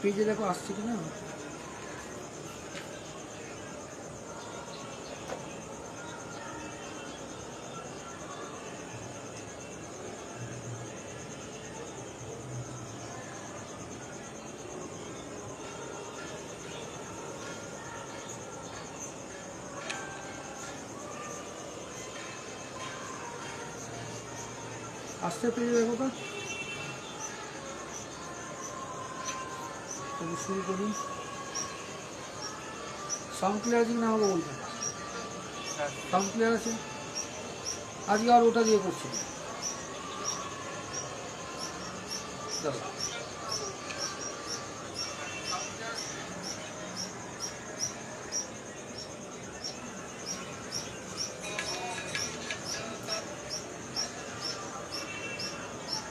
পেজে দেখো আসছে কিনা। আসতে পেজে দেখো তো, শুরু করি। সাউন্ড ক্লিয়ার আছে কিনা আমাকে বলবেন। সাউন্ড ক্লিয়ার আছে। আজকে আর ওটা দিয়ে করছি দাদা।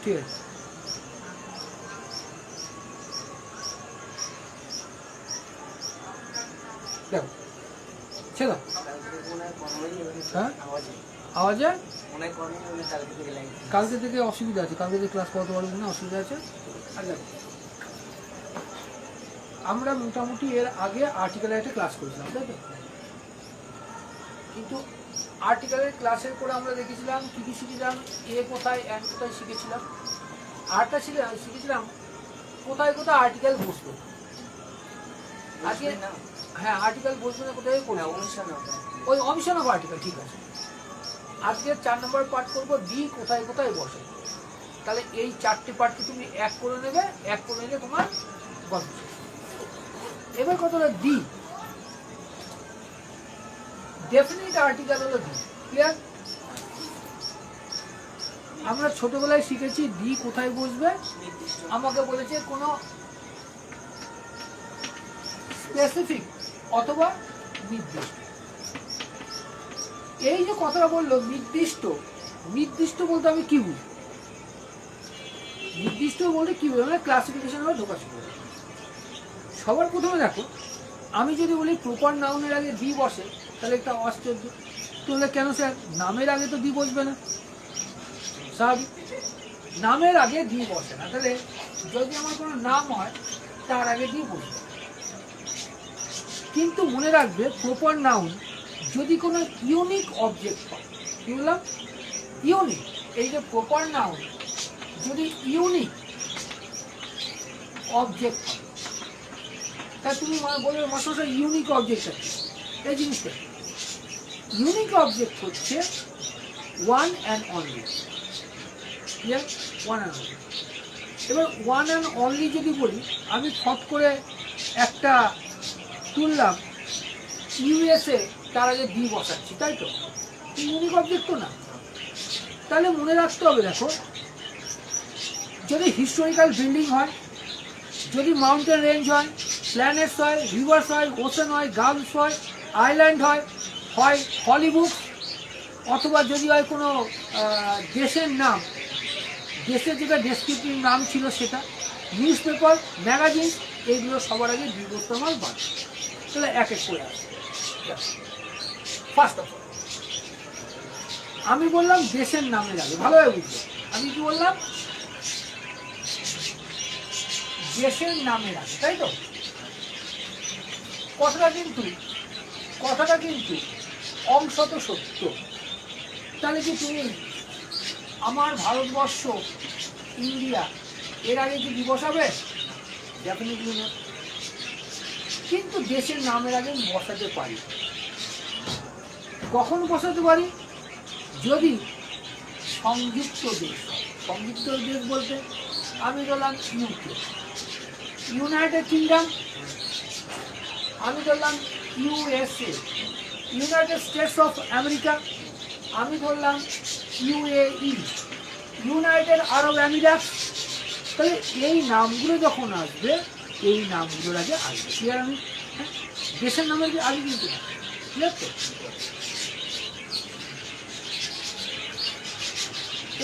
ঠিক আছে, দেখো ছেড়ে হ্যাঁ আওয়াজে কালকে থেকে অসুবিধা আছে, কালকে থেকে ক্লাস করাতে পারবো না, অসুবিধা আছে। আর দেখো আমরা মোটামুটি এর আগে আর্টিকেলের একটা ক্লাস করেছিলাম, তাই তো? কিন্তু আর্টিকেলের ক্লাসের পরে আমরা দেখেছিলাম কী কী শিখেছিলাম, এ কোথায় অ্যান্ড কোথায় শিখেছিলাম, আরটা শিখেছিলাম কোথায় কোথায় আর্টিকেল বসলো। আজকে হ্যাঁ আর্টিকেল বসবে না কোথায়, ওই অমিশন অফ আর্টিকেল, ঠিক আছে। আজকে 4 নম্বর পার্ট করবো ডি কোথায় কোথায় বসে। তাহলে এই 4টে পার্টকে তুমি এক করে নেবে, এক করে নিলে তোমার গল্প। এবার কত হলো ডি, ডেফিনিট আর্টিকেল হলো ডি। ক্লিয়ার? আমরা ছোটবেলায় শিখেছি ডি কোথায় বসবে, আমাকে বলেছে কোনো স্পেসিফিক অথবা নির্দিষ্ট। এই যে কথাটা বললো নির্দিষ্ট, নির্দিষ্ট বলতে আমি কি বুঝি, নির্দিষ্ট বলতে কি বুঝি, মানে ক্লাসিফিকেশন হলো ঢোকা শুরু। সবার প্রথমে দেখো, আমি যদি বলি প্রপার নাউনের আগে দি বসে তাহলে একটা আশ্চর্য, তাহলে কেন স্যার নামের আগে তো দি বসবে না? স্বাভাবিক, নামের আগে দি বসে না, তাহলে যদি আমার কোনো নাম হয় তার আগে দি বসবে। কিন্তু মনে রাখবে প্রপার নাউন যদি কোনো ইউনিক অবজেক্ট হয়, কি বললাম? ইউনিক। এই যে প্রপার নাউন যদি ইউনিক অবজেক্ট হয়, তা তুমি বলবে মাস্টার ইউনিক অবজেক্ট আছে, এই জিনিসটা ইউনিক অবজেক্ট হচ্ছে one and only. Clear? One and only. এবার ওয়ান অ্যান্ড অনলি যদি বলি, আমি ফট করে একটা তুললাম ইউএসএ, তার আগে দি বসাচ্ছি, তাই তো? ইউনিক অবজেক্ট তো না। তাহলে মনে রাখতে হবে, দেখো যদি হিস্টোরিক্যাল বিল্ডিং হয়, যদি মাউন্টেন রেঞ্জ হয়, প্ল্যানেটস হয়, রিভার্স হয়, ওশেন হয়, গালফ হয়, আইল্যান্ড হয়, হয় হলিউড, অথবা যদি হয় কোনো দেশের নাম, দেশের যেটা ডেসক্রিপটিভ নাম ছিল সেটা, নিউজ পেপার, ম্যাগাজিন, এইগুলো সবার আগে দি বসতে আমার বাদ। তাহলে এক এক করে আসে। ফার্স্ট অফ অল আমি বললাম দেশের নামের আগে, ভালোভাবে বুঝবে। আমি কি বললাম? দেশের নামের আগে, তাই তো? কথাটা কিন্তু অংশত সত্য। তাহলে কি তুমি আমার ভারতবর্ষ, ইন্ডিয়া, এর আগে কি দি বসাবে? ডেফিনেটলি না। কিন্তু দেশের নামের আগে বসাতে পারি। কখন বসাতে পারি? যদি সংযুক্ত দেশ। সংযুক্ত দেশ বলতে আমি ধরলাম ইউকে, ইউনাইটেড কিংডম, আমি ধরলাম USA, United states of America, আমি ধরলাম ইউএই, ইউনাইটেড আরব আমিরাত। তাহলে এই নামগুলো যখন আসবে, এই নামগুলোর আগে আসবে। ক্লিয়ার? আমি দেশের নামের আগে কিন্তু না। ক্লিয়ার তো?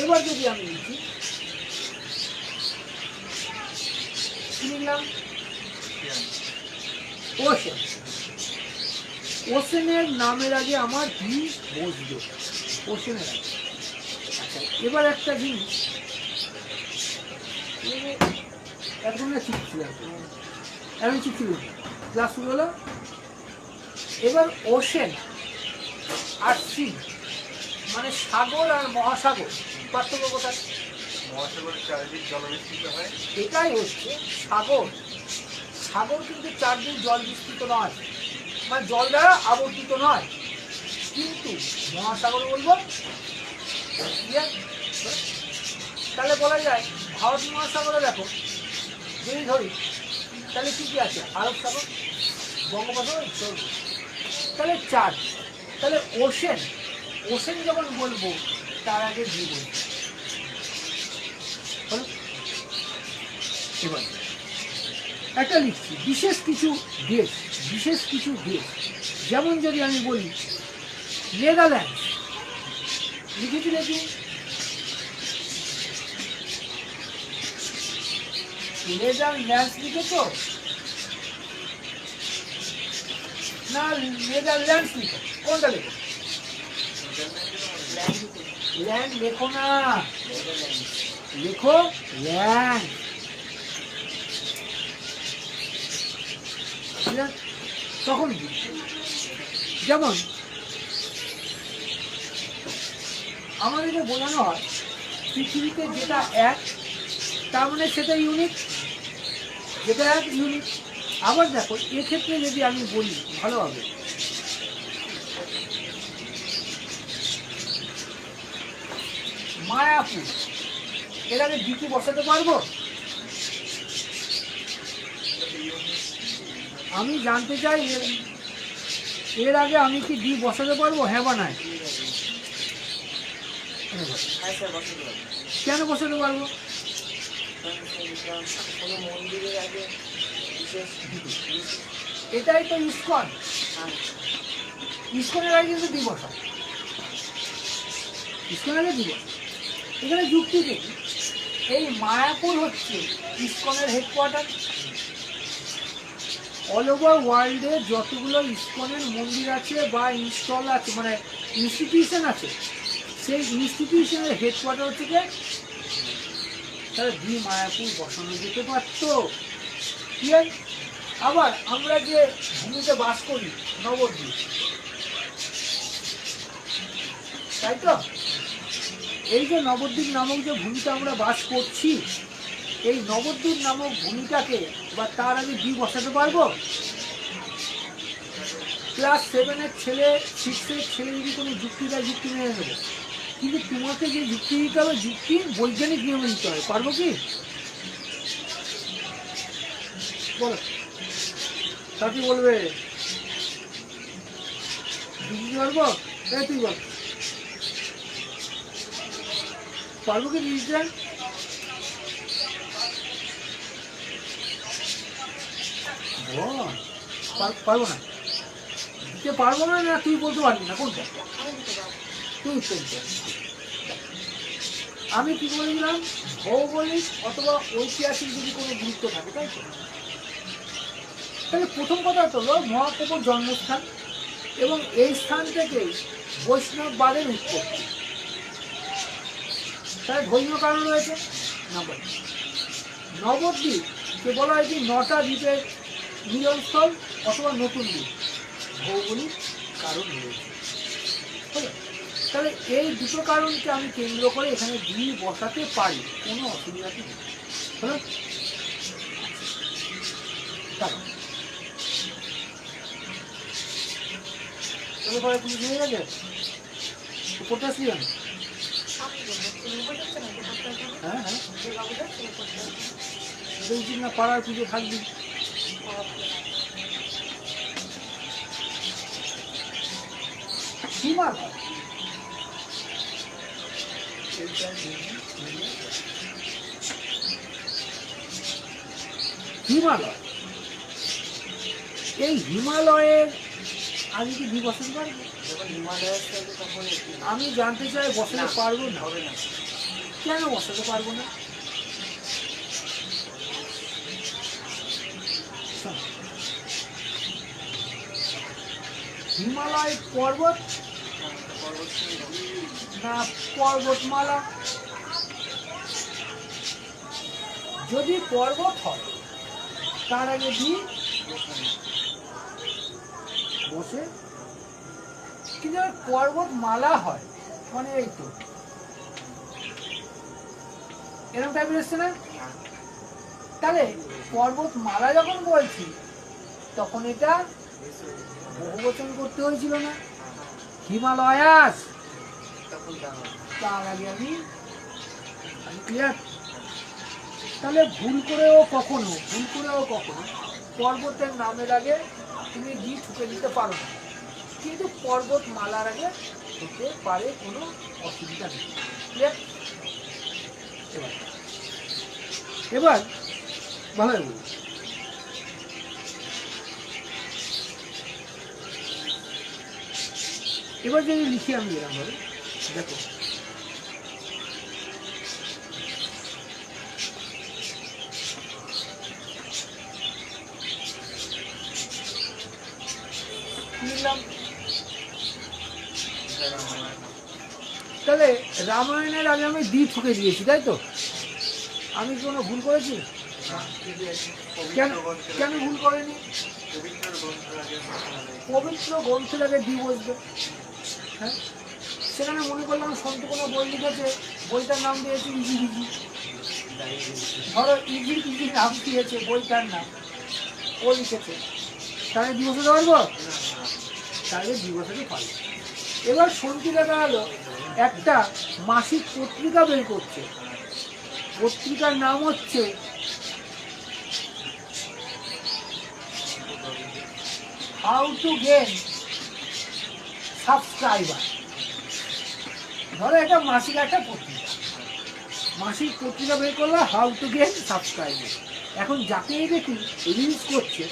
এবার যদি আমি লিখি, লিখলাম ওশেন, ওশেনের নামের আগে আমার দি বসবে, ওশেনের আগে। আচ্ছা, এবার একটা জিনিস এক ধরনের চিঠি ছিল, এর নিচে কিলোমিটার। ক্লাস শুরু হলো। এবার ওশেন আর সি মানে সাগর আর মহাসাগর, পার্থক্য কোথায়? মহাসাগরের চারিদিক জলবিস্তৃত হয়। এটাই হচ্ছে সাগর। সাগর কিন্তু চারদিক জল বিস্তৃত নয়, মানে জল দ্বারা আবর্তিত নয়। কিন্তু মহাসাগর বলবো, তাহলে বলা যায় ভারত মহাসাগরে দেখো যদি ধরি তাহলে কি কি আছে? আরব সাগর, বঙ্গোপসাগর, তাহলে চার। তাহলে ওশেন, ওশেন যখন বলবো তার আগে বি বলবো। এবার একটা লিখছি বিশেষ কিছু দেশ, বিশেষ কিছু দেশ, যেমন যদি আমি বলি নেদারল্যান্ড, লিখেছি দেখি নেদারল্যান্ড লিখেছ না নেদারল্যান্ড লিখো? কোনটা লেখো? ল্যান্ড লেখো না, লেখো ল্যান্ড। তখন যেমন আমাদেরকে বোঝানো হয় পৃথিবীতে যেটা এক তার মানে সেটা ইউনিক, যেটা এক ইউনিক। আবার দেখো এক্ষেত্রে যদি আমি বলি ভালো হবে, মায়াপুর, এর আগে ডিকি বসাতে পারবো? আমি জানতে চাই এর আগে আমি কি ডি বসাতে পারবো, হ্যাঁ বা নাই? কেন বসাতে পারবো? এটাই তো ইস্কন, ইস্কনের আগে কিন্তু ডি বসা, ইস্কনের আগে ডি বসা। এখানে যুক্তি দেখি, এই মায়াপুর হচ্ছে ইস্কনের হেডকোয়ার্টার। অল ওভার ওয়ার্ল্ডে যতগুলো ইস্কনের মন্দির আছে বা ইনস্টল আছে, মানে ইনস্টিটিউশন আছে, সেই ইনস্টিটিউশনের হেডকোয়ার্টার হচ্ছে যে, তাহলে ডি মায়াপুর বসানো যেতে পারত। ক্লিয়ার? আবার আমরা যে ভূমিতে বাস করি নবদ্বীপ, তাই তো? এই যে নবদ্বীপ নামক যে ভূমিতে আমরা বাস করছি, এই নবদ্বীপ নামক ভূমিটাকে বা তার আগে ডি বসাতে পারবো? ক্লাস 7-এর ছেলে, 6-এর ছেলে যদি কোনো যুক্তি দেয়, যুক্তি মেনে নেবো। কিন্তু তোমাকে যে যুক্তি দিতে হবে, যুক্তি বৈজ্ঞানিক নিয়মে দিতে হবে। পারবো কি বলো? তা কি বলবে? যুক্তি পারবো? এই তুই বল, পারবো কি ডিজিটাল? পারবো না, দিতে পারবো না, না তুই বলতে পারবি না? কোনটা তুই উত্তর দিতে? আমি কি বলেছিলাম? ভৌগোলিক অথবা ঐতিহাসিক যদি কোনো গুরুত্ব থাকে, তাই তো? তাহলে প্রথম কথা হলো মহাপ্রভুর জন্মস্থান, এবং এই স্থান থেকেই বৈষ্ণববাদের উৎপত্তি। তাই ধর্মীয় কারণ রয়েছে। নবদ্বীপকে বলা হয় কি 9টা দ্বীপের মিলনস্থল অথবা নতুন দ্বীপ, ভৌগোলিক কারণ রয়েছে। তাহলে এই দুটো কারণকে আমি কেন্দ্র করে এখানে ডি বসাতে পারি, কোনো অসুবিধা নেই। হলো? চলো পরে তুমি দিয়ে গেছে উপরটা আসলি আমি। হ্যাঁ হ্যাঁ, উচিত না, পাড়ার পুজো থাকবি। হিমালয়, হিমালয়, এই হিমালয়ের আমি কি ডি বসাতে পারবো? আমি জানতে চাই বসাতে পারবো না? কেন বসাতে পারবো না? হিমালয় পর্বত না পর্বতমালা? যদি পর্বত হয় তার আগে দি বসে, কিন্তু পর্বত মালা হয় মানে এই তো এরকম টাইপের এসছে না? তাহলে পর্বত মালা যখন বলছি তখন এটা বহুবচন করতে হয়েছিল না? হিমালয়াস, তার আগে আমি ক্লিয়ার। তাহলে ভুল করেও কখনো পর্বতের নামের আগে তুমি দি ঠুকে দিতে পারো না, কিন্তু পর্বত মালার আগে হতে পারে, কোনো অসুবিধা নেই। ক্লিয়ার? এবার ভালো বলি, এবার যদি লিখি আমি এরকম ভাবে, দেখো লিখলাম, তাহলে রামায়ণের আগে আমি দি ঠুকে দিয়েছি, তাই তো? আমি কোনো ভুল করেছি? কেন কেন ভুল করেনি? পবিত্র গ্রন্থের আগে দি বসবে। হ্যাঁ, সেখানে মনে করলাম সন্ত কোনো বই লিখেছে, বইটার নাম দিয়েছে ইজি ইজি, ধরো ইজি ইজি নাম দিয়েছে বইটার নাম, ও লিখেছে, তাহলে দি বসাতে পারবো? তাহলে দি বসাতে পারবো। এবার সন্তি দেখা গেলো একটা মাসিক পত্রিকা বের করছে, পত্রিকার নাম হচ্ছে হাউ টু গেন সাবস্ক্রাইবার। ধরো এটা মাসিক একটা পত্রিকা, মাসিক পত্রিকা বের করলো হাউ টু গেন সাবস্ক্রাইবার। এখন যাকেই দেখি রিলিজ করছে,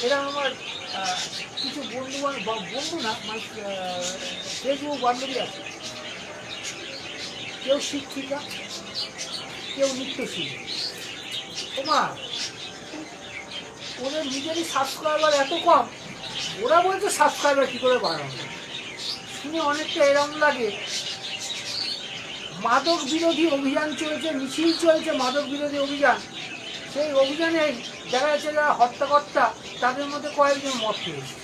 এরা আমার কিছু বন্ধু না, মানে ফেসবুক বান্ধবী আছে, কেউ শিক্ষিকা, কেউ নৃত্যশিল্পী। তোমার ওদের নিজেরই সাবস্ক্রাইবার এত কম, ওরা বলছে সাবস্ক্রাইবার কী করে বাড়ানো। শুনে অনেকটা এরকম লাগে, মাদক বিরোধী অভিযান চলছে, মিছিল চলছে মাদক বিরোধী অভিযান, সেই অভিযানে দেখা যাচ্ছে যারা হত্যাকর্তা তাদের মধ্যে কয়েকজন মত পেয়েছে।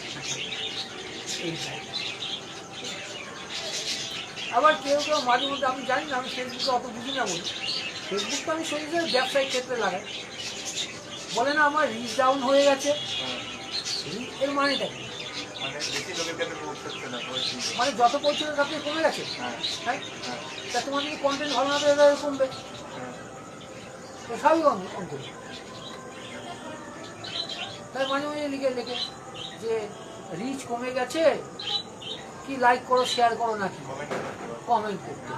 আবার কেউ কেউ মাঝে মধ্যে, আমি জানি না, আমি ফেসবুকে অত বুঝি না বলি, ফেসবুক তো আমি শরীরে ব্যবসায়িক ক্ষেত্রে লাগাই, বলে না আমার রিচ ডাউন হয়ে গেছে, এর মানেটা কি? মানে যত পৌঁছানো তাতে কমে গেছে। হ্যাঁ, তা তোমার যদি কন্টেন্ট ভালো না পেলে কমবে, স্বাভাবিক অঙ্ক। তাই মাঝে মাঝে লিখে যে রিচ কমে গেছে, কি লাইক করো, শেয়ার করো, নাকি কমেন্ট করতে।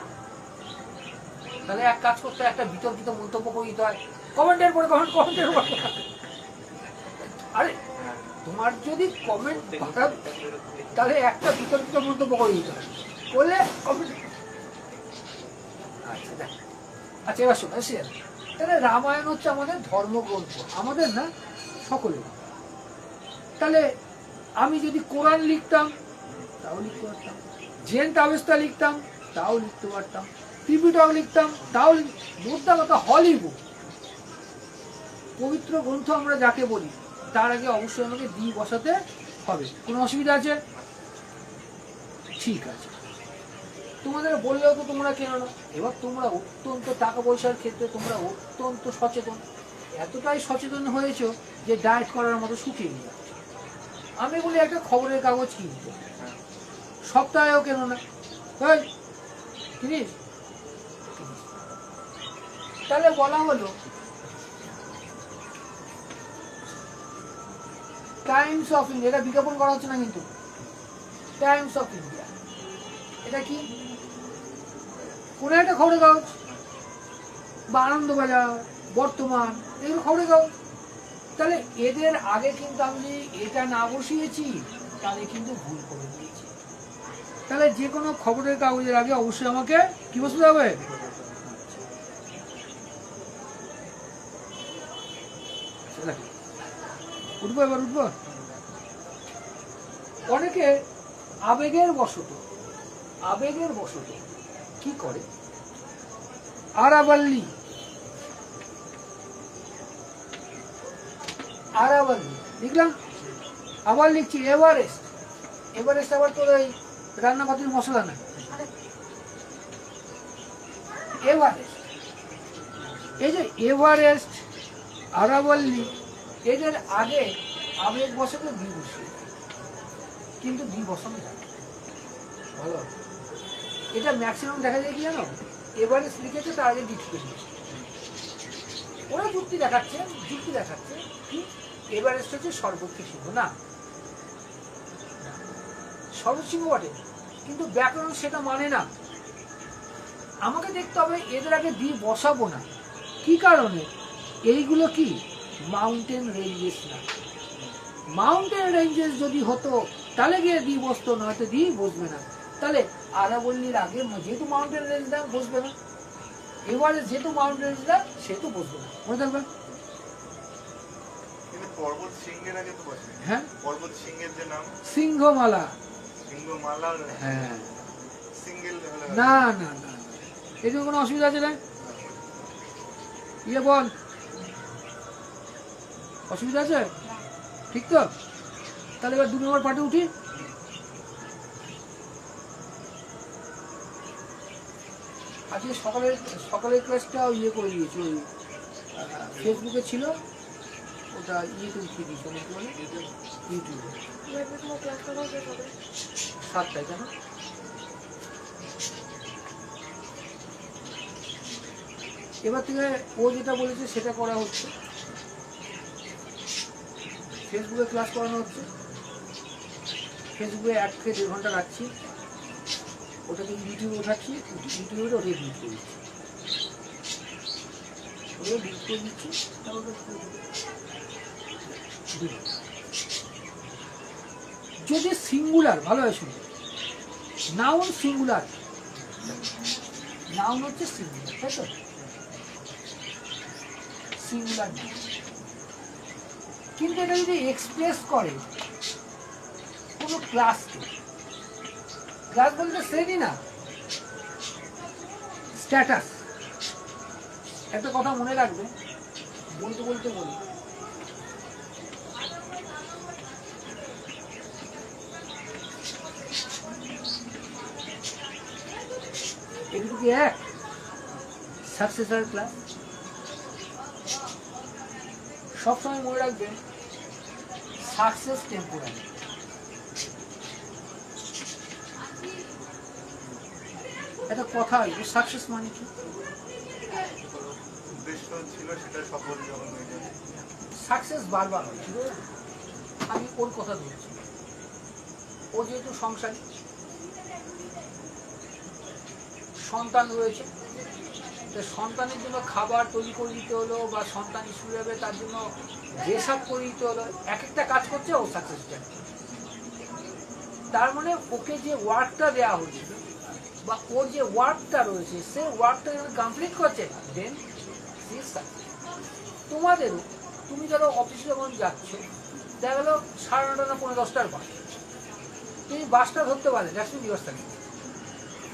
তাহলে এক কাজ করতে, একটা বিতর্কিত মন্তব্য করে দিতে হয়, কমেন্টের পরে কমেন্টের পরে। আরে তোমার যদি কমেন্ট খারাপ, তাহলে একটা বিতর্কিত মন্তব্য করে দিতে হয়, করলে কমেন্ট। আচ্ছা এবার শোনো, তাহলে রামায়ণ হচ্ছে আমাদের ধর্মগ্রন্থ, আমাদের না, সকলের। তাহলে আমি যদি কোরআন লিখতাম তাও লিখতে পারতাম, জেন তাবেস্তা লিখতাম তাও লিখতে পারতাম, ত্রিপিটক লিখতাম তাও, মোদ্দা কথা হলিউড পবিত্র গ্রন্থ আমরা যাকে বলি, তার আগে অবশ্যই আমাকে দি বসাতে হবে। কোনো অসুবিধা আছে? ঠিক আছে, তোমাদের বললেও তো তোমরা কেন না। এবার তোমরা অত্যন্ত টাকা পয়সার ক্ষেত্রে তোমরা অত্যন্ত সচেতন, এতটাই সচেতন হয়েছ যে ডায়েট করার মতো শুকিয়ে নিয়ে যাচ্ছে। আমি বলি একটা খবরের কাগজ কিনতে, সপ্তাহেও কেন না, কিনিস? তাহলে বলা হলো টাইমস অফ ইন্ডিয়া, এটা বিজ্ঞাপন করা হচ্ছে না কিন্তু, টাইমস অফ ইন্ডিয়া এটা কি? কোনো একটা খবরের কাগজ, বা আনন্দবাজার, বর্তমান, এগুলো খবরের কাগজ। তাহলে এদের আগে কিন্তু আমি এটা না বসিয়েছি, তাহলে কিন্তু ভুল করে দিয়েছি। তাহলে যে কোনো খবরের কাগজের আগে অবশ্যই আমাকে কি বসতে হবে? উঠবো, এবার উঠবো। অনেকে আবেগের বশত কি করে, আরাবাল্লি আরাবল্লী লিখলাম, আবার লিখছি এভারেস্ট। এভারেস্ট আবার তোর ওই রান্নাপাতির মশলা না, এভারেস্ট। এই যে এভারেস্ট, আরাবল্লী, এদের আগে আবেগ বসাতে বি বসিয়ে, কিন্তু বি বসানো যায় না। ভালো, এটা ম্যাক্সিমাম দেখা যায় কি জানো, এভারেস্ট লিখেছে তার আগে ডিট করে দিয়েছে। ওরা যুক্তি দেখাচ্ছে কি এভারেস্ট হচ্ছে সর্বোচ্চ শৃঙ্গ। না, সর্বোচ্চ শৃঙ্গ বটে, কিন্তু ব্যাকরণ সেটা মানে না। আমাকে দেখতে হবে এদের আগে দিয়ে বসাবো না। কি কারণে? এইগুলো কি মাউন্টেন রেঞ্জেস না। মাউন্টেন রেঞ্জেস যদি হতো তাহলে গিয়ে দিয়ে বসতো, নয়তো দিয়ে বসবে না। তাহলে আরাবল্লীর আগে যেহেতু মাউন্টেন রেঞ্জ না, বসবে না। এবারে যেহেতু মাউন্টেন রেঞ্জ না, সেহেতু বসবে না। মনে থাকবে। পর্বত সিংহের আগে তো বসে। হ্যাঁ, পর্বত সিংহের যে নাম সিংহমালা। সিংহমালা, হ্যাঁ, সিঙ্গেল না না না, এটুকু কোনো অসুবিধা আছে না? ইয়ে বল, অসুবিধা আছে? ঠিক তো? তাহলে এবার 2 নম্বর পার্টে উঠি। আজকে সকালের ক্লাসটা ইয়ে করে দিয়েছি, ওই ফেসবুকে ছিল, ওটা ইয়েতে উঠিয়ে দিয়েছি। অনেক বলে ইউটিউবে 7টায়। কেন? এবার থেকে ও যেটা বলেছে সেটা করা হচ্ছে, ফেসবুকে ক্লাস করানো হচ্ছে। ফেসবুকে 1 থেকে 1.5 ঘন্টা রাখছি, ওটাকে ইউটিউবে ওঠাচ্ছি, ইউটিউবে ওটাকে ডিলিট করে দিচ্ছি, যদি সিঙ্গুলার, ভালো হয় শুনবে, নাউন সিঙ্গুলার, নাউন হচ্ছে সিঙ্গুলার, তাই তো? সিঙ্গুলার নাউন, কিন্তু এটা যদি এক্সপ্রেস করে কোনো ক্লাসকে, ক্লাস বলতে শ্রেণী না, স্ট্যাটাস। একটা কথা মনে রাখবে, বলতে বলতে বলি, এটুকু কি এক সাকসেসর ক্লাস? সবসময় মনে রাখবেন, সাকসেস টেম্পোরারি। একটা কথা, সাকসেস মানে কি? উদ্দেশ্য ছিল সেটা সফল যখন হয়ে যাবে। সাকসেস বারবার হয়। আমি ওর কথা বলছি, ও যেহেতু সংসারী, সন্তান রয়েছে, সন্তানের জন্য খাবার তৈরি করে দিতে হলো, বা সন্তান স্কুলে যাবে তার জন্য ড্রেস আপ করে দিতে হলো, এক একটা কাজ করছে ও সাকসেস চায়। তার মানে ওকে যে ওয়ার্কটা দেওয়া হয়েছিল, বা ওর যে ওয়ার্কটা রয়েছে, সে ওয়ার্কটা যখন কমপ্লিট করছে, দেন সি ইজ সাকসেস। তোমাদেরও, তুমি ধরো অফিসে যখন যাচ্ছ, দেখা গেলো 9:30 না 10:30 বাস, তুমি বাসটা ধরতে পারলে, দ্যাটস মিন ইউর সাকসেস।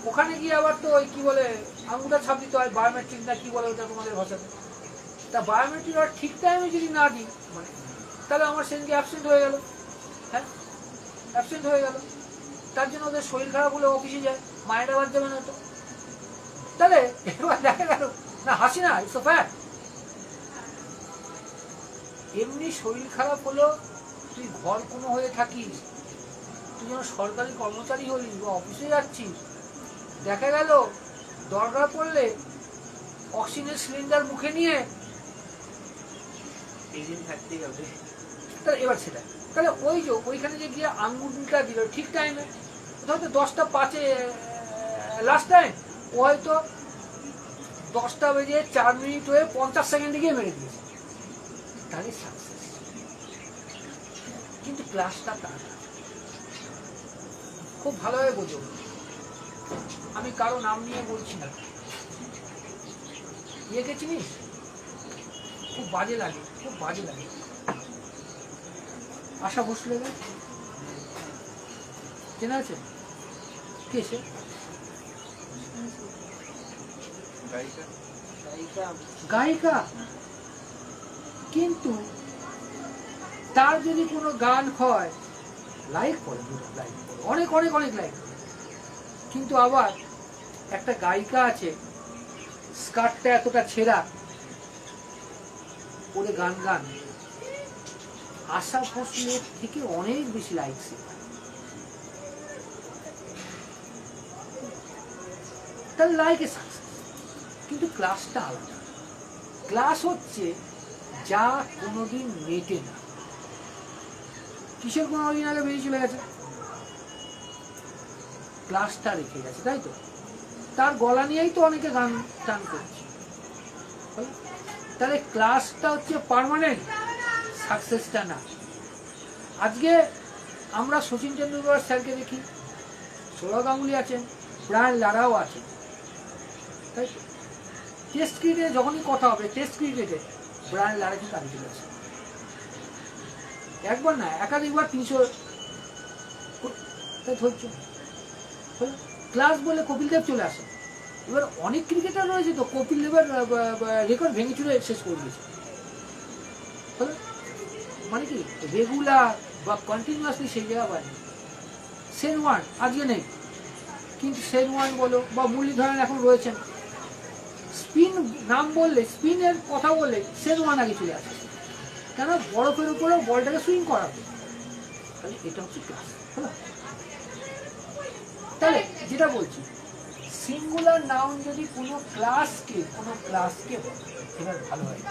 ওখানে গিয়ে আবার তো ওই কি বলে, আঙুলটা ছাপ দিতে হয়, বায়োমেট্রিক না কি বলে ওটা তোমাদের ভাষাতে। তা বায়োমেট্রিক আর ঠিক টাইমে যদি না দিই, মানে তাহলে আমার সেদিনকে অ্যাবসেন্ট হয়ে গেল। হ্যাঁ, অ্যাবসেন্ট হয়ে গেল, তার জন্য ওদের শরীর খারাপ হলে অফিসে যায়, মায়ের আবার যাবে না তো। তাহলে এবার দেখা গেল, না হাসি না, ইটস আ ফ্যাক্ট। এমনি শরীর খারাপ হলো, তুই ঘর কোনো হয়ে থাকিস, তুই যেন সরকারি কর্মচারী হলি বা অফিসে যাচ্ছিস, দেখা গেল দরকার পড়লে অক্সিজেন সিলিন্ডার মুখে নিয়ে এইদিন থাকতেই হবে। তাহলে এবার সেটা, তাহলে ওই যে ওইখানে যে গিয়ে আঙ্গুলটা দিল ঠিক টাইমে, হয়তো 10:05 লাস্ট টাইম, ও হয়তো 10:04 হয়ে 50 সেকেন্ডে গিয়ে মেরে দিয়েছে, তাহলে সাকসেস। কিন্তু ক্লাসটা তার খুব ভালোভাবে বোঝো, আমি কারো নাম নিয়ে বলছি না। ইয়েকে চিনিস? খুব বাজে লাগে, খুব বাজে লাগে। আশা ভোসলে চেনা আছে? কে সে? গায়িকা। কিন্তু তার যদি কোনো গান হয় লাইক করে, লাইক করে, অনেক অনেক অনেক লাইক করে। কিন্তু আবার একটা গায়িকা আছে, স্কার্টটা এতটা ছেঁড়া, ওরে গান গান আশা ভোসলের থেকে অনেক বেশি লাইক। তার লাইকে সাকসেস, কিন্তু ক্লাসটা আলাদা। ক্লাস হচ্ছে যা কোনোদিন মেটে না। কিসের কোনোদিন আগে বেরিয়ে চলে গেছে, ক্লাসটা রেখে গেছে, তাই তো? তার গলা নিয়েই তো অনেকে গান টান করছে। তাহলে ক্লাসটা হচ্ছে পার্মানেন্ট, সাকসেসটা না। আজকে আমরা শচীন তেন্ডুলকর স্যারকে দেখি, সৌরভ গাঙ্গুলি আছেন, ব্রায়ান লারাও আছেন, তাই তো? টেস্ট ক্রিকেটে যখনই কথা হবে, টেস্ট ক্রিকেটে ব্রায়ান লারা কিন্তু আগে চলে আসে, একবার না একাধিকবার 300 ধরছে। ক্লাস বলে কপিল দেব চলে আসে। এবার অনেক ক্রিকেটার রয়েছে তো কপিল দেবের রেকর্ড ভেঙে চুরে শেষ করে দিয়েছে। মানে কি রেগুলার বা কন্টিনিউয়াসলি সেই জায়গা পায়নি। সেন ওয়ান আজকে নেই, কিন্তু সেন ওয়ান বলো বা মুরলীধরন এখন রয়েছেন, স্পিন নাম বললে, স্পিনের কথা বললে সেন ওয়ান আগে চলে আসে। কেন? বরফের উপরেও বলটাকে সুইং করাবে। তাহলে এটা হচ্ছে ক্লাস। তাহলে যেটা বলছি, সিঙ্গুলার নাউন যদি কোনো ক্লাসকে বলে, এবার ভালো হয়।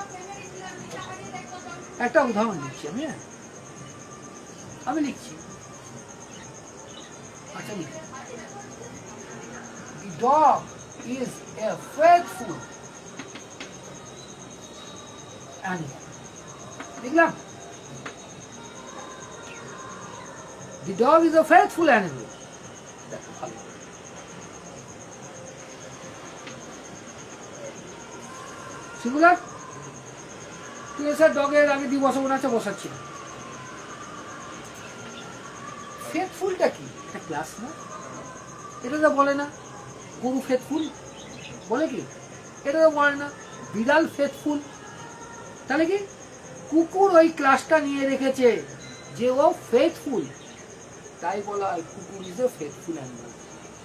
একটা উদাহরণ দিচ্ছি আমি, আমি লিখছি, আচ্ছা লিখি, The dog is a faithful animal. লিখলাম, The dog is a faithful animal. Singular. ঠিক আছে স্যার, ডগের আগে দিয়ে বসাবো না, বসাচ্ছি না। ফেথফুলটা কি? এটা ক্লাস না? এটা তো বলে না গরু ফেথফুল, বলে কি? এটা তো বলে না বিড়াল ফেথফুল। তাহলে কি কুকুর ওই ক্লাসটা নিয়ে রেখেছে যে ও ফেথফুল, তাই বলা হয় কুকুর ইজ এ ফেথফুল অ্যানিমাল।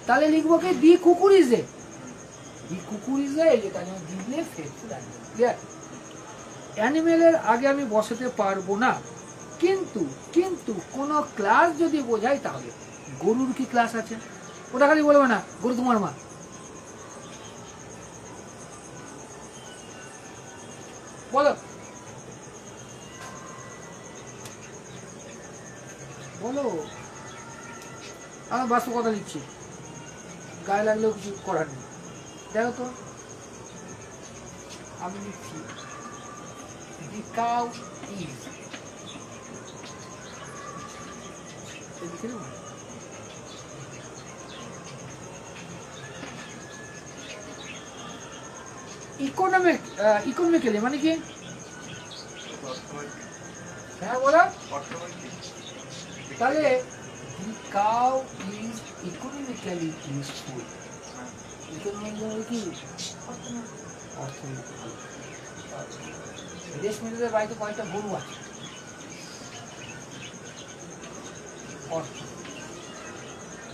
তাহলে লিখবো কি দি কুকুর ইজ এ, দি কুকুর ইজ এ, এটা যেমন দিলে ফেথফুল অ্যানিমাল। ক্লিয়ার? অ্যানিমেলের আগে আমি বসাতে পারবো না, কিন্তু কিন্তু কোনো ক্লাস যদি বোঝাই তাহলে গরুর কি ক্লাস আছে? ওটা খালি বলবে না গরু তোমার মা, বলো বলো। আমি বাস্তব কথা লিখছি, গায়ে লাগলেও কিছু করার নেই। দেখো তো আমি লিখছি, The cow is, ইকোনমিক্যালি মানে কি? হ্যাঁ বলো। তাহলে the cow is economically useful. Economically কি? অর্থনৈতিক। বিদেশ মিত্রদের বাড়িতে কয়েকটা গরু আছে, অর্থ।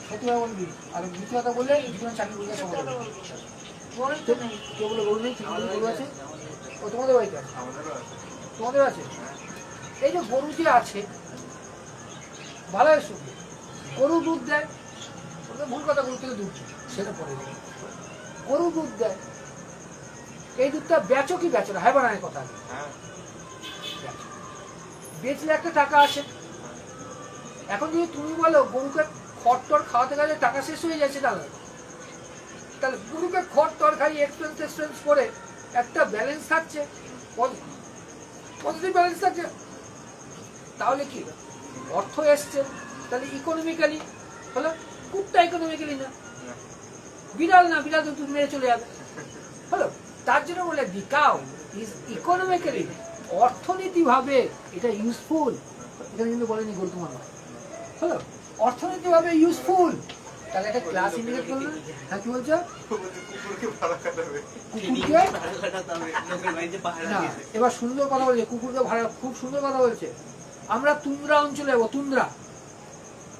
সত্যি কথা বলবি, আর মিথ্যে কথা বললে জীবন চাকরি করলে সমাজ কেউ বলে গরু নেই, গরু আছে। ও তোমাদের বাড়িতে আছে? তোমাদের আছে? এই যে গরু যে আছে, ভালো হয় শুধু গরু দুধ দেয়, ভুল কথা, গরু থেকে দুধ সেটা পরে গরু দুধ দেয়, এই দুধটা বেচো কি বেচো না? হ্যাঁ বানায় কথা, বেচলে একটা টাকা আসে। এখন যদি তুমি বলো গরুকে খড় খাওয়াতে গেলে টাকা শেষ হয়ে যাচ্ছে, তাহলে গরুকে খড় খাইয়ে এক্সপেন্স করে একটা ব্যালেন্স থাকছে, পজিটিভ ব্যালেন্স থাকছে, তাহলে কি অর্থ এসছে। তাহলে ইকোনমিক্যালি হলো, কুকুরটা ইকোনমিক্যালি না, বিড়াল না, বিড়াল তো তুমি মেরে চলে যাবে, হলো। তার জন্য বলে দি কাউ ইজ ইকোনমিক্যালি, অর্থনীতিভাবে এটা ইউজফুল। এখানে কিন্তু বলেনি গরু তোমার নয়, হলো, অর্থনৈতিকভাবে ইউজফুল। তাহলে একটা ক্লাস ইন্ডিকেট করলো। হ্যাঁ কি বলছো? কুকুরকে না, এবার সুন্দর কথা বলছে, কুকুরকে ভাড়া, খুব সুন্দর কথা বলছে। আমরা তুন্দ্রা অঞ্চলে যাবো, তুন্দ্রা,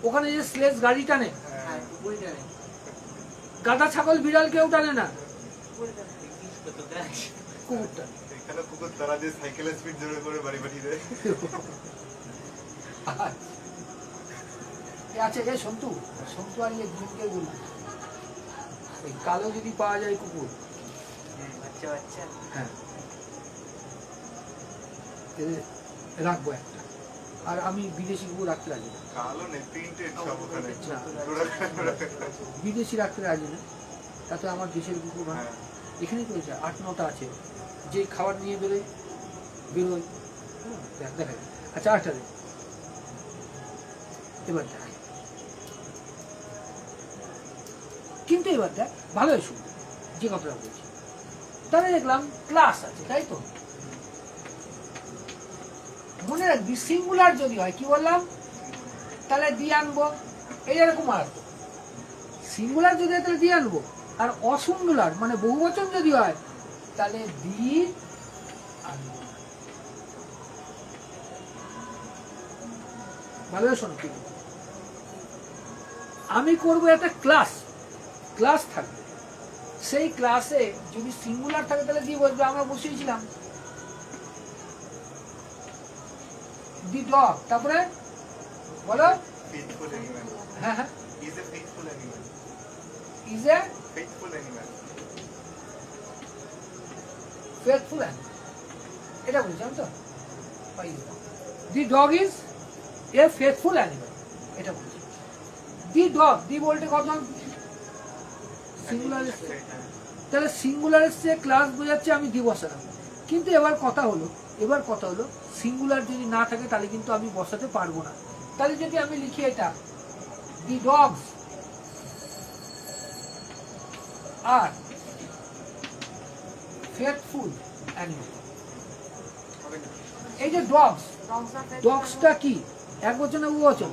ওখানে যে স্লেজ গাড়ি টানে, হ্যাঁ, গাধা ছাগল বিড়াল কেউ টানে না, কুকুর টানে। এখানে কুকুর তারা যে সাইকেলের স্পিড জোরে করে বাড়ি পাঠিয়ে দেয়। আচ্ছা রে সন্তু, সন্তু আর ইয়ে দুজনকে বলবো ওই কালো যদি পাওয়া যায় কুকুর, হ্যাঁ এদের রাখবো একটা, আর আমি বিদেশি কুকুর রাখতে রাজি না, কালো নেই, প্রিন্টেড সব ওখানে। না, ওরা- বিদেশি রাখতে রাজি না, তাতে আমার দেশের কুকুর হয়। হ্যাঁ, এখানেই করেছে 8-9টা আছে, যে খাবার নিয়ে বেরোয়, হ্যাঁ, দেখা যায়। আচ্ছা আটটা দে, এবার দেখ, কিন্তু এবার দেখ ভালো শুন যে কথাটা বলছি। তাহলে দেখলাম ক্লাস আছে, তাই তো? মনে রাখবি সিঙ্গুলার যদি হয় কি বললাম, তাহলে দিয়ে আনবো, এই এরকম আসবো। সিঙ্গুলার যদি হয় তাহলে দিয়ে আনবো, আর অসিঙ্গুলার মানে বহুবচন যদি হয় তাহলে দিয়ে আনবো। ভালো শোনো, কি আমি করবো একটা ক্লাস, ক্লাস থাকবে, সেই ক্লাসে যদি সিঙ্গুলার থাকে তাহলে দিয়ে বসবে, আমরা বসিয়েছিলাম দি ডগ, তারপরে বলো faithful animal. হ্যাঁ হ্যাঁ He's a faithful animal. Is a Faithful animal. Faithful animal, এটা বলছিলাম তো, দি dog is a faithful animal, এটা বলছি। দি ডগ, দি বলতে কত সিঙ্গুলার এসছে, তাহলে সিঙ্গুলার এসছে, ক্লাস বোঝাচ্ছে, আমি দি বসালাম। কিন্তু এবার কথা হলো সিঙ্গুলার যদি না থাকে তাহলে কিন্তু আমি বসাতে পারবো না। তাহলে যদি আমি লিখি এটা, দি ডগস আর ফেথফুল অ্যানিমাল, এই যে ডগস, ডগসটা কি এক বচন না বহুবচন?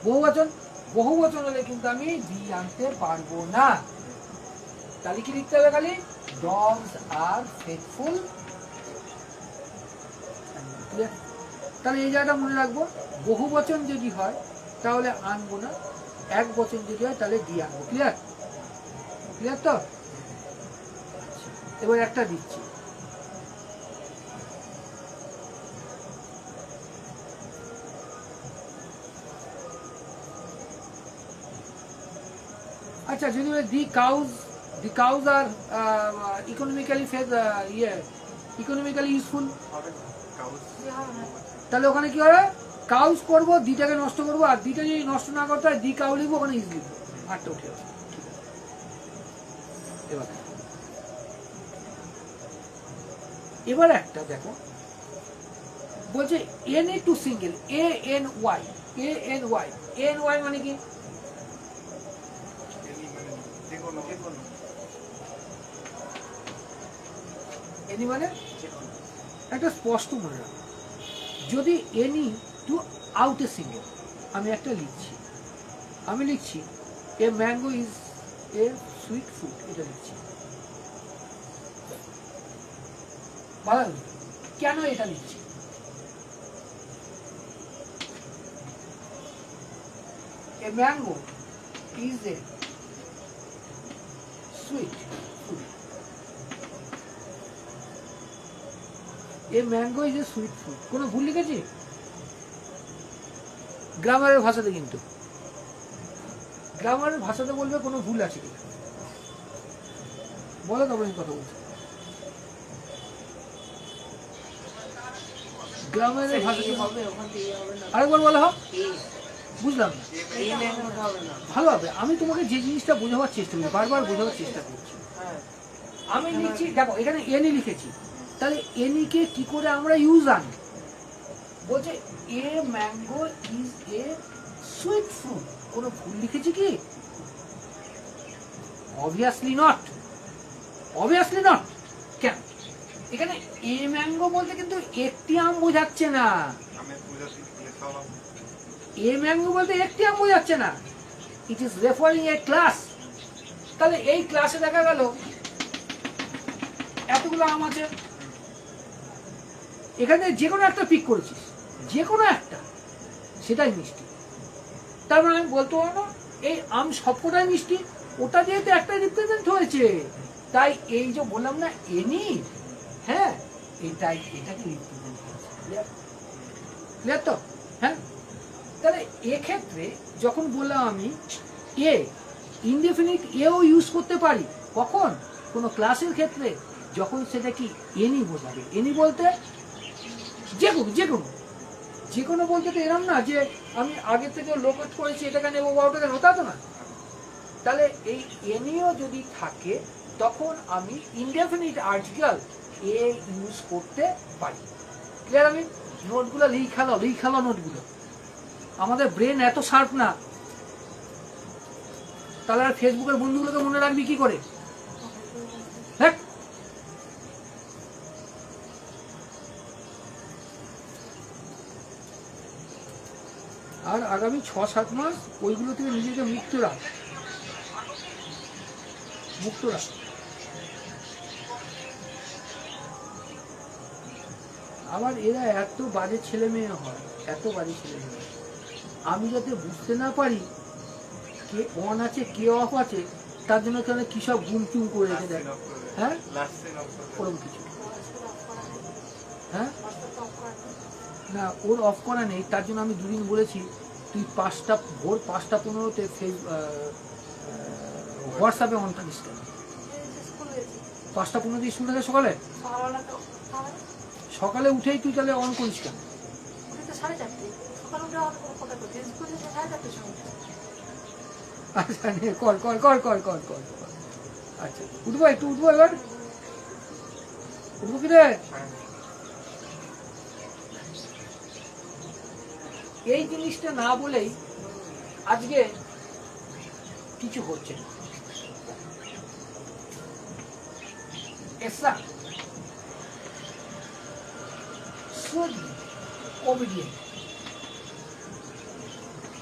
বহুবচন, বহুবচন হলে কিন্তু আমি দি আনতে পারবো না। তাহলে কি লিখতে হবে? খালি ডগস আর ফেথফুল। তাহলে এই জায়গাটা মনে রাখবো, বহুবচন যদি হয় তাহলে আনবো না, এক বচন যদি হয় তাহলে দিয়ে আনবো। ক্লিয়ার? ক্লিয়ার তো? এবার একটা দিচ্ছি, আচ্ছা যদি দি কাউজ আর ইকোনমিক্যালি ইকোনমিক্যালি ইউজফুল, Cows. তাহলে ওখানে কি হবে? কাউজ করবো, দিটাকে নষ্ট করবো, আর দিটা যদি নষ্ট না করতে হয় দি কাউ লিখবো, ওখানে ইজ লিখবো, আটটা উঠে যাবে। এবার একটা দেখো, বলছে an to single, A N Y মানে কি? Any মানে যেকোনো। এনি মানে একটা স্পষ্ট মনে রাখ, যদি any to out a single, আমি একটা লিখছি, a mango is a sweet fruit, এটা লিখছি। ভালো, কেন এটা লিখছি? A mango is a sweet fruit, a mango is a sweet fruit, কোনো ভুল লিখেছি? গ্রামারের ভাষাতে, কিন্তু গ্রামারের ভাষাতে বলবে কোনো ভুল আছে কিনা বলো, তবে আমি কথা বলছি। গ্রামারের ভাষাতে আরেকবার বলা হোক, বুঝলাম না, ভালো হবে। আমি তোমাকে যে জিনিসটা বোঝাবার চেষ্টা করছি, বারবার বোঝাবার চেষ্টা করছি। আমি লিখছি, দেখো এখানে এনি লিখেছি, তাহলে এনিকে কি করে আমরা ইউজ আনি? বলছে এ mango is a sweet fruit, কোনো ভুল লিখেছি কি? অবভিয়াসলি নট, কেন? এখানে এ ম্যাঙ্গো বলতে কিন্তু একটি আম বোঝাচ্ছে না, এ ম্যাঙ্গো বলতে একটি আম বোঝাচ্ছে না, it is referring A class. তাহলে এই ক্লাসে দেখা গেল এতগুলো আম আছে, এখানে যে কোনো একটা পিক করেছিস, যে কোনো একটা, সেটাই মিষ্টি। তার মানে আমি বলতে পারবো এই আম সবকটাই মিষ্টি, ওটা যেহেতু একটা রিপ্রেজেন্ট হয়েছে, তাই এই যে বললাম না এনি, হ্যাঁ এটাই এটাকে রিপ্রেজেন্ট করেছে। ক্লিয়ার তো? হ্যাঁ, তাহলে এক্ষেত্রে যখন বললাম আমি এ ইনডেফিনিট এও ইউজ করতে পারি, কখন? কোনো ক্লাসের ক্ষেত্রে, যখন সেটা কি এনি বোঝাবে। এনি বলতে যে কোনো যে কোনো যে কোনো বলতে তো এরম না যে আমি আগে থেকে লোকেট করেছি এটাকে নেবো বা ওটাকে নেবো, তা তো না। তাহলে এই এনিও যদি থাকে তখন আমি ইনডেফিনিট আর্টিকেল এ ইউজ করতে পারি। ক্লিয়ার? আমি নোটগুলো লিখালো নোটগুলো, আমাদের ব্রেন এত শার্প না, তাহলে আর ফেসবুকের বন্ধুগুলোকে মনে রাখবি কি করে? হ্যাঁ, আর আগামী 6-7 মাস ওইগুলো থেকে নিজেকে মুক্ত রাখ। আবার এরা এত বাজে ছেলে মেয়ে হয়, এত বাজে ছেলে মেয়ে। আমি যাতে বুঝতে না পারি কে অন আছে কে অফ আছে, তার জন্য কেন কি সব গুমচুম করে রেখে দেয়। হ্যাঁ, ওরকম কিছু হ্যাঁ না, ওর অফ করা নেই। তার জন্য আমি দুদিন বলেছি তুই ভোর 5:15-তে হোয়াটসঅ্যাপে অন থাকিস কেন? 5:15 দিয়ে স্কুল থাকে সকালে, সকালে উঠেই তুই তাহলে অন করিস কেন? আচ্ছা কর। আচ্ছা উঠবো এবার উঠবো কি রে? এই জিনিসটা না বলেই আজকে কিছু হচ্ছে না।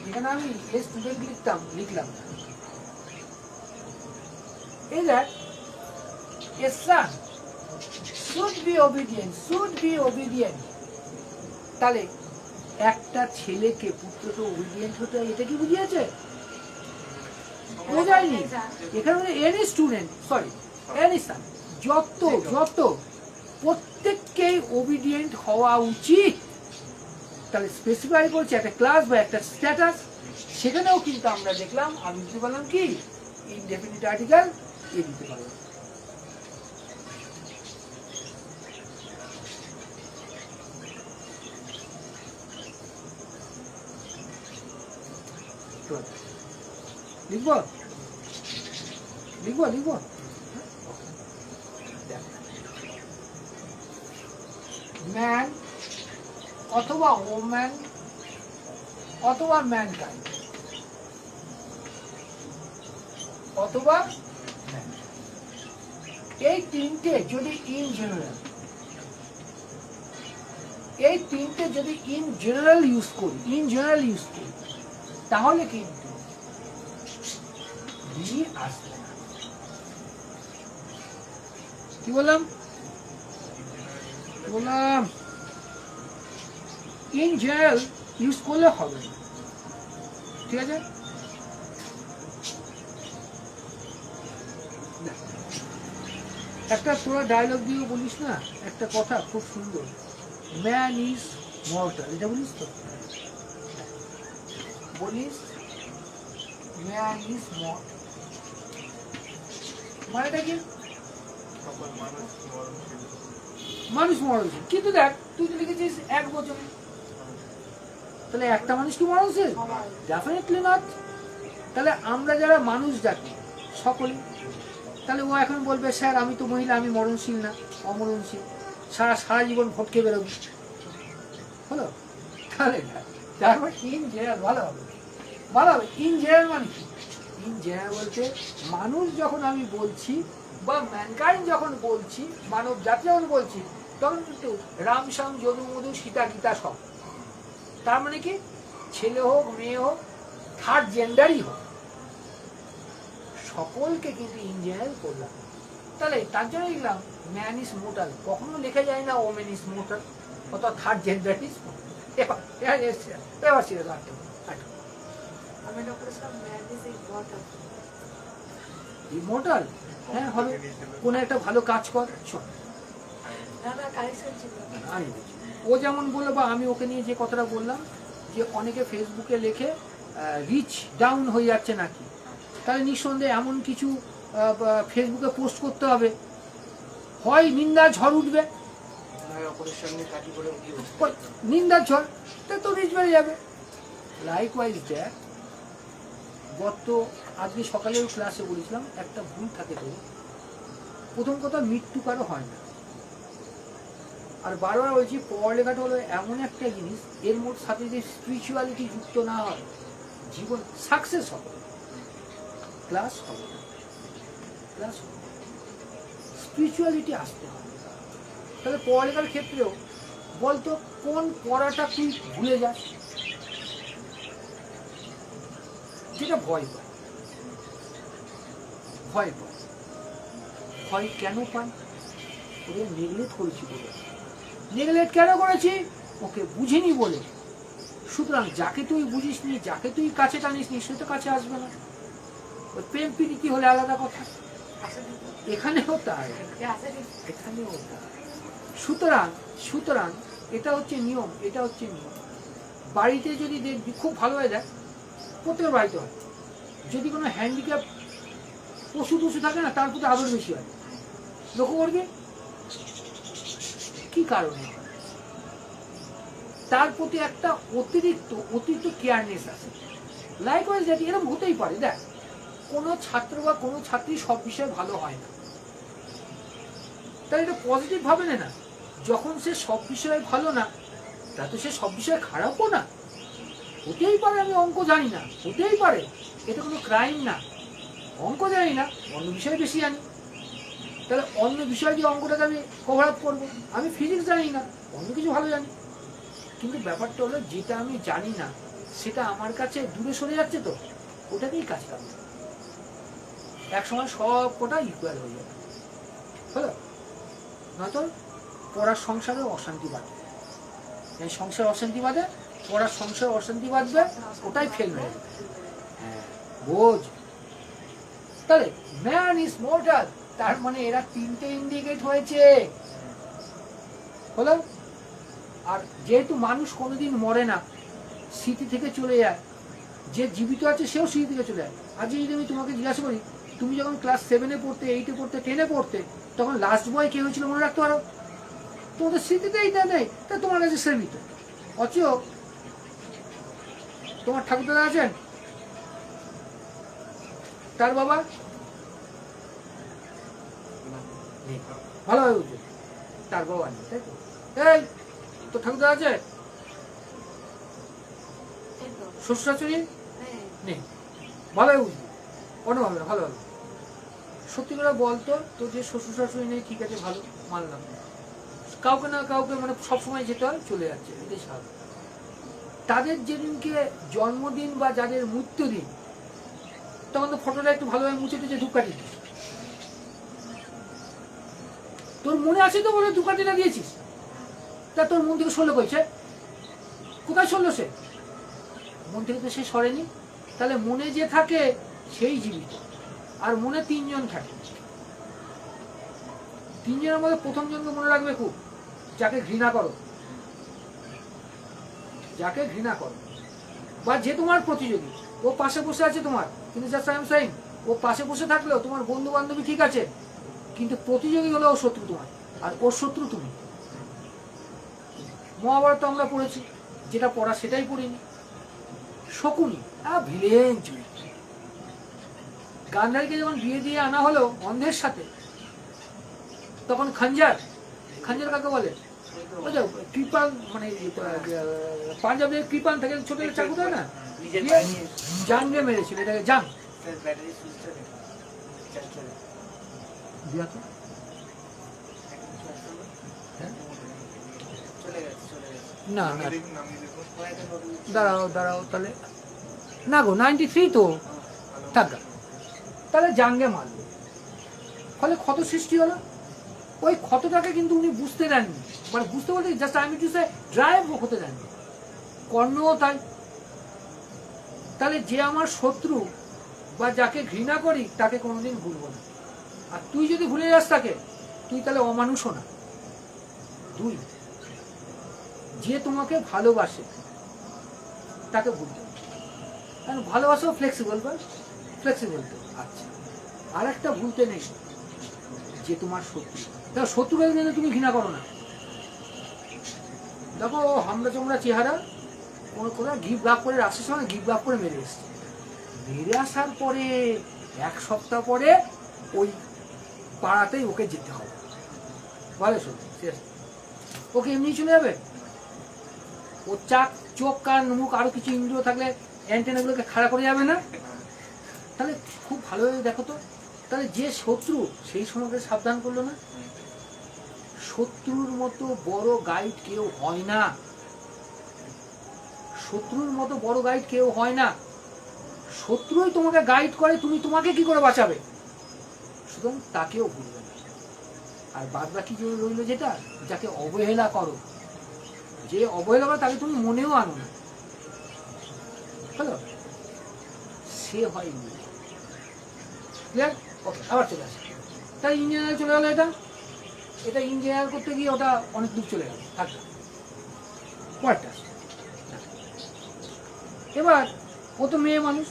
এখানে আমি স্টুডেন্ট লিখলাম এই দেখ, a son should be obedient। তাহলে একটা ছেলেকে পুত্রকে ওবিডিয়েন্ট হতে হয়, এটা কি বুঝিয়েছে? বোঝায়নি। এখানে এনি স্টুডেন্ট, এনি সান, যত প্রত্যেককেই ওবিডিয়েন্ট হওয়া উচিত। তাহলে স্পেসিফাই করছে একটা ক্লাস বা একটা স্ট্যাটাস, সেখানেও কিন্তু আমরা দেখলাম আমি দিতে পারলাম কি ইনডেফিনিট আর্টিকেল এ দিতে পারলাম। লিখবো ম্যান অথবা ওম্যান অথবা ম্যানকাইন্ড অথবা এই তিনটে যদি ইন জেনারেল ইউজ করি তাহলে কিন্তু আসবে না। কি বললাম ইন জেনারেল ইউজ করলে হবে না, ঠিক আছে? একটা তোরা ডায়লগ দিয়ে বলিস না, একটা কথা খুব সুন্দর, ম্যান ইজ মর্টাল, এটা বলিস তো? বলিস ম্যান ইজ মর্টাল মানেটা কি? মানুষ মরণশীল। কিন্তু দেখ তুই তো লিখেছিস 1 বছর, তাহলে একটা মানুষ কি মরণশীল? Definitely not. তাহলে আমরা যারা মানুষ জাতি সকলে, তাহলে ও এখন বলবে স্যার আমি তো মহিলা, আমি মরণশীল না, অমরণশীল, সারা জীবন ফটকে বেরোবো, হলো? তাহলে তারপর ইন জেনারেল ভালো হবে। ইন জেনারেল মানে কি? ইন জেনারেল বলতে মানুষ যখন আমি বলছি বা ম্যানকাইন্ড যখন বলছি, মানব জাতি যখন বলছি, তখন কিন্তু রাম শ্যাম যদু মধু সীতা গীতা সব। তার মানে কি ছেলে হোক মেয়ে হোক থার্ড জেন্ডারই হোক, সকলকে কিন্তু ইন জেনারেল করলাম। তাহলে তার জন্য লিখলাম ম্যান ইজ মোর্টাল। কখনো লেখা যায় না ওমেন ইজ মোর্টাল অথবা থার্ড জেন্ডার ইজ মোর্টাল। এবার ছিল আটটা। আমি ডক্টর সাহেব ম্যাডিস ইম্পর্টেন্ট ইমোর্টাল, হ্যাঁ হবে। কোনো একটা ভালো কাজ কর, শোন দাদা কালেকশন ছিল আমি বলছি। ও যেমন বললো বা আমি ওকে নিয়ে যে কথাটা বললাম যে অনেকে ফেসবুকে লেখে রিচ ডাউন হয়ে যাচ্ছে নাকি, তাহলে নিঃসন্দেহে এমন কিছু ফেসবুকে পোস্ট করতে হবে, হয় নিন্দার ঝড় উঠবে, ওই নিন্দার ঝড়, তা তো রিচ বেড়ে যাবে। লাইকওয়াইজ দেখ, গত আজকে সকালেও ক্লাসে বলেছিলাম একটা ভুল থাকে তো, প্রথম কথা মৃত্যু কারো হয় না, আর বারবার বলছি পড়ালেখাটা হলো এমন একটা জিনিস এর মধ্যে সাথে যে স্পিরিচুয়ালিটি যুক্ত না হয় জীবন সাকসেস হবে, ক্লাস হবে না, ক্লাস হবে, স্পিরিচুয়ালিটি আসতে হবে। তাহলে পড়ালেখার ক্ষেত্রেও বলতো কোন পড়াটা তুই ভুলে যাস, যেটা ভয় পায়, ভয় পায়, ভয় কেন পায়, ওরে নেগলেক্ট করেছি বলে। নেগলেক্ট কেন করেছি, ওকে বুঝিনি বলে। সুতরাং যাকে তুই বুঝিস নি, যাকে তুই কাছে টানিস নি, সে তো কাছে আসবে না। ওই প্রেম প্রীতি হলে আলাদা কথা, এখানেও তাই, এখানেও তাই। সুতরাং সুতরাং এটা হচ্ছে নিয়ম, এটা হচ্ছে নিয়ম। বাড়িতে যদি দেখবি খুব ভালো হয়ে যায়, প্রত্যেকের বাড়িতে হয়, যদি কোনো হ্যান্ডিক্যাপ পশু টশু থাকে না, তার প্রতি আদর বেশি হয়, লক্ষ্য করবি কি কারণে, তার প্রতি একটা অতিরিক্ত কেয়ারনেস আছে। লাইকওয়াইজ দেখ, এরকম হতেই পারে। দেখ, কোনো ছাত্র বা কোনো ছাত্রী সব বিষয়ে ভালো হয় না, তাই এটা পজিটিভ ভাবে না। যখন সে সব বিষয়ে ভালো না, তা তো সে সব বিষয়ে খারাপও না। হতেই পারে আমি অঙ্ক জানি না, হতেই পারে, এটা কোনো ক্রাইম না। অঙ্ক জানি না, অন্য বিষয়ে বেশি জানি, তাহলে অন্য বিষয় দিয়ে অঙ্কটাকে আমি কভার আপ করবো। আমি ফিজিক্স জানি না, অন্য কিছু ভালো জানি, কিন্তু ব্যাপারটা হলো যেটা আমি জানি না সেটা আমার কাছে দূরে সরে যাচ্ছে, তো ওটাকেই কাজ করবে, একসময় সব কটা ইকুয়াল হয়ে যাবে, হলো নয়তো পড়ার সংসারে অশান্তি বাঁধবে। এই সংসারে অশান্তি বাঁধে, পড়ার সংসারে অশান্তি বাঁধবে, ওটাই ফেল হয়ে যাবে। হ্যাঁ বোঝ, তাহলে ম্যান ইজ মর্টাল, তার মানে এরা তিনটে ইন্ডিকেট হয়েছে, হলো। আর যেহেতু মানুষ কোনোদিন মরে না, স্মৃতি থেকে চলে যায়, যে জীবিত আছে সেও স্মৃতি থেকে চলে যায়। আজ যদি আমি তোমাকে জিজ্ঞাসা করি, তুমি যখন ক্লাস 7-এ পড়তে, 8-এ পড়তে, 10-এ পড়তে, তখন লাস্ট বয় কে হয়েছিল মনে রাখতে পারো? তোমাদের স্মৃতিতেই নেই, তা তোমার কাছে সেমিত। অথচ তোমার ঠাকুরদাদা আছেন, তার বাবা ভালোভাবে বুঝবে, তার বাবা নেই, তাই তো? এই তো ঠাকুরদাদা আছে, শ্বশুর শাশুড়ি নেই, ভালোভাবে বুঝবি, অন্যভাবে না, ভালোভাবে। সত্যি করে বলতো, তো যে শ্বশুর শাশুড়ি নেই, ঠিক আছে ভালো মানলাম, কাউকে না কাউকে মানে সবসময় যেতে হয়, চলে যাচ্ছে, এটাই স্বাভাবিক। তাদের যেদিনকে জন্মদিন বা যাদের মৃত্যুদিন, তখন তো ফটোটা একটু ভালোভাবে মুছে টুছে ধূপকাঠি দিস। তোর মনে আছে তো বলে ধূপকাঠিটা দিয়েছিস, তা তোর মন থেকে সরলো কইছে, কোথায় সরলো সে? মন থেকে তো সে সরেনি। তাহলে মনে যে থাকে সেই জীবিত, আর মনে তিনজন থাকে। তিনজনের মধ্যে প্রথম জনকে মনে রাখবে খুব, যাকে ঘৃণা করো, যাকে ঘৃণা করো, বা যে তোমার প্রতিযোগী, ও পাশে বসে আছে তোমার, কিন্তু যা সাইম সাইম, ও পাশে বসে থাকলেও তোমার বন্ধু বান্ধবী ঠিক আছে, কিন্তু প্রতিযোগী হলো ও শত্রু তোমার, আর ওর শত্রু তুমি। মহাভারত আমরা পড়েছি, যেটা পড়া সেটাই পড়িনি। শকুনি ভিলেন চরিত্র, গান্ধারীকে যখন বিয়ে দিয়ে আনা হলো অন্ধের সাথে, তখন খঞ্জার কাকে বলে, ওই যে কৃপান, মানে পাঞ্জাবের কৃপান থেকে ছোট চাকু দেয় না, জাঙ্গে মেরেছিল, এটাকে জাং না না, দাঁড়াও তাহলে, না গো 93 তো থাকা, তাহলে জাঙ্গে মারলো, ফলে ক্ষত সৃষ্টি হলো। ওই ক্ষতটাকে কিন্তু উনি বুঝতে দেননি, মানে বুঝতে বলতে জাস্ট আমি টু সে ড্রাইভ হতে দেননি, কর্ণও তাই। তাহলে যে আমার শত্রু বা যাকে ঘৃণা করি তাকে কোনোদিন ভুলবো না। আর তুই যদি ভুলে যাস তাকে, তুই তাহলে অমানুষও না। দুই, যে তোমাকে ভালোবাসে তাকে ভুলতে হবে। কারণ ভালোবাসাও ফ্লেক্সিবল বা ফ্লেক্সিবল তো। আচ্ছা, আর একটা ভুলতে নেই, যে তোমার শত্রু, তার শত্রুকে কিন্তু তুমি ঘৃণা করো না। দেখো হামড়া চমড়া চেহারা, কোনো কোনো গিফট আপ করে রাস্তার সঙ্গে গিফট আপ করে মেরে এসছে। মেরে আসার পরে 1 সপ্তাহ পরে ওই পাড়াতেই ওকে যেতে হবে, ভালো শোন, ওকে এমনি চলে যাবে? ওর চোখ কান মুখ আরো কিছু ইন্দ্রিয় থাকলে অ্যান্টেনাগুলোকে খাড়া করে যাবে না? তাহলে খুব ভালোভাবে দেখো তো, তাহলে যে শত্রু সেই সময়কে সাবধান করলো না। শত্রুর মতো বড় গাইড কেউ হয় না, শত্রুর মতো বড় গাইড কেউ হয় না। শত্রুই তোমাকে গাইড করে, তুমি তোমাকে কি করে বাঁচাবে, সুতরাং তাকেও ভুলবে না। আর বাদ বাকি যে রইল, যেটা যাকে অবহেলা করো, যে অবহেলা করে তাকে তুমি মনেও আনো না, হ্যালো, সে হয় ইঞ্জিনিয়ার। ক্লিয়ার? ওকে, আবার চলে আসে। তাই ইঞ্জিনিয়ার চলে গেলো, এটা ইঞ্জিনিয়ার করতে গিয়ে ওটা অনেক দূর চলে গেল, থাকবে পরেরটা। এবার ও তো মেয়ে মানুষ,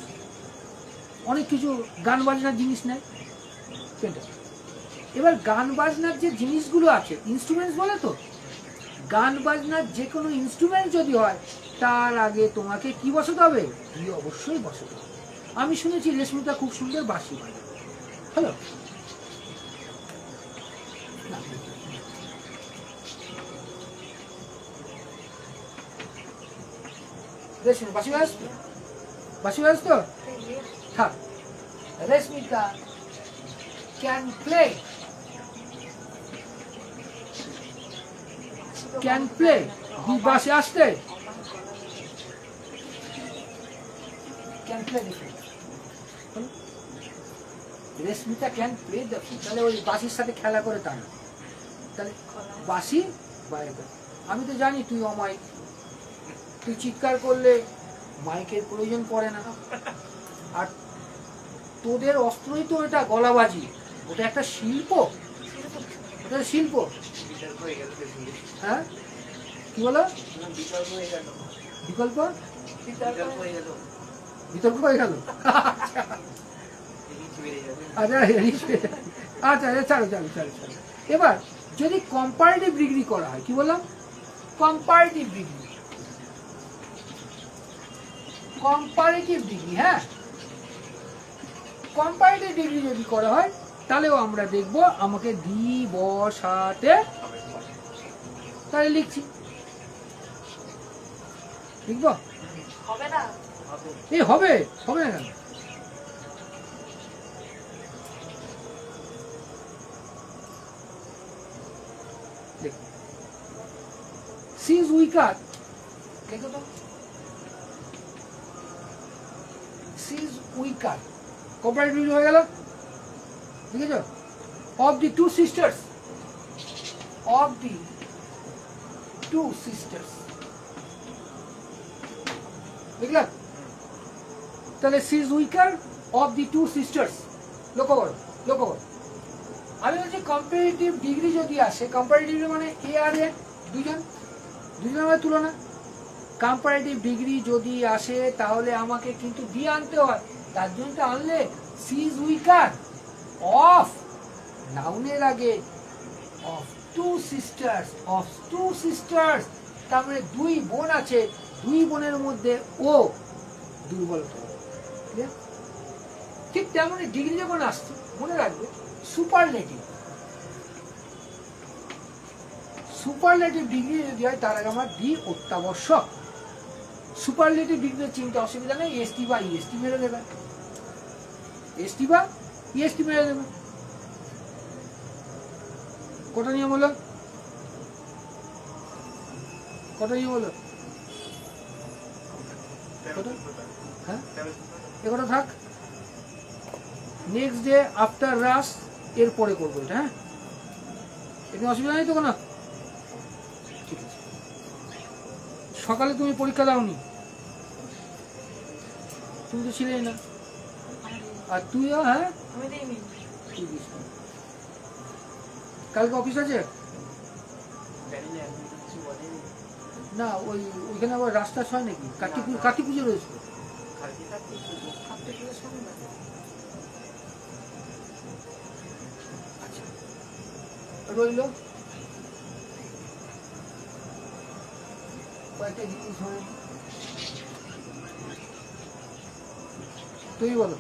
অনেক কিছু গান বাজনার জিনিস নেয়। এবার গান বাজনার যে জিনিসগুলো আছে, ইনস্ট্রুমেন্টস বলে তো, গান বাজনার যে কোনো ইনস্ট্রুমেন্ট যদি হয়, তার আগে তোমাকে কি বসাতে হবে? কি অবশ্যই বসাতে হবে। আমি শুনেছি রেশমিতা খুব সুন্দর বাঁশি বাজায়, হ্যালো, রেশমি বাঁশি বাজাস তো? বাঁশি বাজাস তো? থাক, Reshmita can play, can play the বাঁশি আসতে, ক্যান প্লে দেখুন, রেশমিতা ক্যান প্লে দেখুন। তাহলে ওই বাঁশির সাথে খেলা করে তা না, তাহলে বাঁশি বাইরে। আমি তো জানি তুই অমায়িক, তুই চিৎকার করলে মাইকের প্রয়োজন পড়ে না, আর তোদের অস্ত্রই তো এটা গলাবাজি, ওটা একটা শিল্প, ওটা শিল্প। হ্যাঁ কি বলো? বিকল্প বিতর্ক হয়ে গেল। আচ্ছা আচ্ছা ছাড়ো ছাড়ো ছাড়ো ছাড়ো। এবার যদি কম্পারেটিভ ডিগ্রি করা হয়, কি বললাম? কম্পারেটিভ ডিগ্রি, কম্পারেটিভ ডিগ্রি, হ্যাঁ, কম্পারেটিভ ডিগ্রি যদি করা হয়, তাহলেও আমরা দেখবো আমাকে দিবসাতে, তাহলে লিখছি, লিখবো, হবে না? এই হবে, হবে না কেন? সিজ উইকার, দেখো তো, সিজ উইকার কম্পারেটিভ হয়ে গেল, ঠিক আছে? Of the two sisters, of the two sisters, দেখলাম? তাহলে she's weaker of the two sisters, লক্ষ্য করো, লক্ষ্য করো। আমি বলছি কম্পারেটিভ ডিগ্রি যদি আসে, কম্পারেটিভ মানে এ আর এ দুজনের তুলনা, কম্পারেটিভ ডিগ্রি যদি আসে তাহলে আমাকে কিন্তু দিয়ে আনতে হয়। তার জন্য আনলে সিজ উইকার অফ, নাউনের আগে of two sisters, of two sisters, তার মানে 2 বোন আছে, 2 বোনের মধ্যে ও দুর্বলতা, ঠিক তেমনই ডিগ্রি যখন আসছে মনে রাখবে সুপারলেটিভ, সুপারলেটিভ ডিগ্রি যদি হয় তার আগে আমার ডি অত্যাবশ্যক। সুপারলেটিভ ডিগ্রির চিন্তা অসুবিধা নেই, এসটি বা ইএসটি মেরে দেবে, এসটি বা ইএসটি মেরে দেবে। কটা নিয়ম হলো? কটা নিয়ম হলো? হ্যাঁ, এগুলো থাক, নেক্সট ডে আফটার রাস এর পরে করবো এটা, হ্যাঁ, এখানে অসুবিধা নেই তো কোনো? ঠিক আছে, সকালে তুমি পরীক্ষা দাওনি, তুমি তো ছিলেই না। আর তুইও, হ্যাঁ আমি দিইনি। তুই দিস নি। কালকে অফিস আছে না? ওইখানে আবার রাস্তা হয় নাকি? কার্তিক পুজো রয়েছে। আপনার পুজোর সঙ্গে আচ্ছা, রইল কয়েকটা জিনিস হয়। তুমি বলো,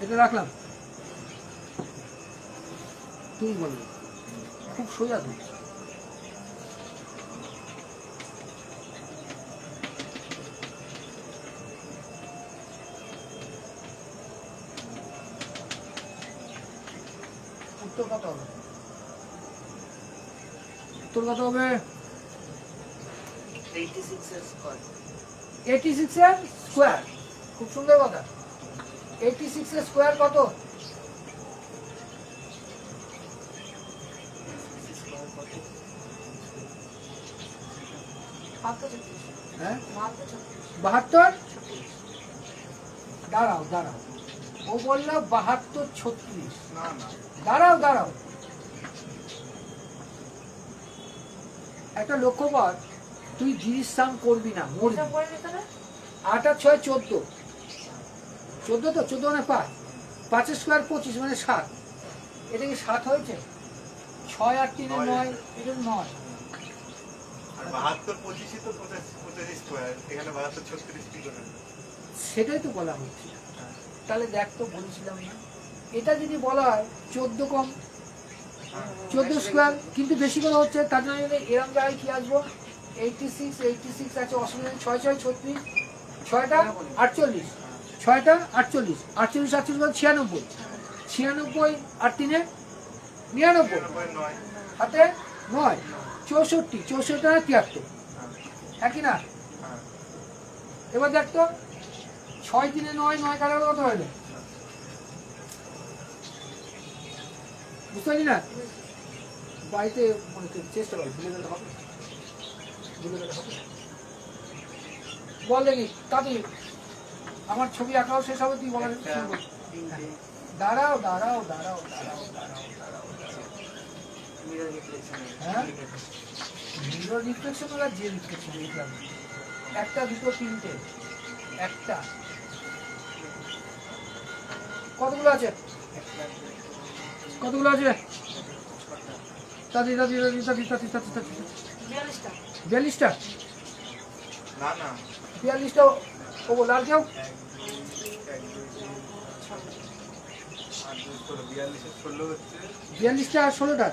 এটা রাখলাম, তুমি বলো। খুব সোজা তুমি। উত্তর কত হবে? উত্তর কত হবে? 86 এর স্কয়ার। 86 এর স্কয়ার। খুব সুন্দর কথা। 86 এর স্কয়ার কত? হ্যাঁ 72। দাঁড়াও দাঁড়াও, ও বললো 72 36। না না, দাঁড়াও দাঁড়াও, একটা লক্ষ্য কর, তুই গিরিস্থান করবি না, মরবি। 8 আর 6 14, 14 তো 14 মানে 5, 5 স্কোয়ার 25 মানে 7। এটা কি 7 হয়েছে? 6 আর 3 9, এটা 9। আর 72 25 তো 85 স্কয়ার, এখানে 72 36 কি করে? সেটাই তো বলা হচ্ছে। তাহলে দেখ তো, বলেছিলাম না, এটা যদি বলা হয় 14 কম 14 স্কোয়ার, কিন্তু বেশি করে হচ্ছে, তার জন্য এরম জায়গায় কি আসবো? 86 আছে, অসুবিধা নেই। 6 6 36, 6টা 48, 6টা 48, 48 48 96, 96 আর 3 99, 9 হাতে 9, 64, 64 আর 73, একই না? হ্যাঁ এবার দেখ তো, 6 3 9, 9 কাটার কত হলো? বুঝতে পারলি না? বাড়িতে মনে চেষ্টা কর, ভুলে গেলে হবে, ভুলে গেলে হবে। বল দেখি তাড়াতাড়ি, আমার ছবি আঁকাও শেষ হবে, তুই বলার শুরু কর। দাঁড়াও দাঁড়াও দাঁড়াও দাঁড়াও দাঁড়াও দাঁড়াও দাঁড়াও। হ্যাঁ, মিরর রিফ্লেকশন আর যে রিফ্লেকশন দেখলাম, 1 2 3 একটা, কতগুলো আছে? কতগুলো আছে? 42টা। না না, 42টা ও বল, আর কেউ? 42টা আর 16টা,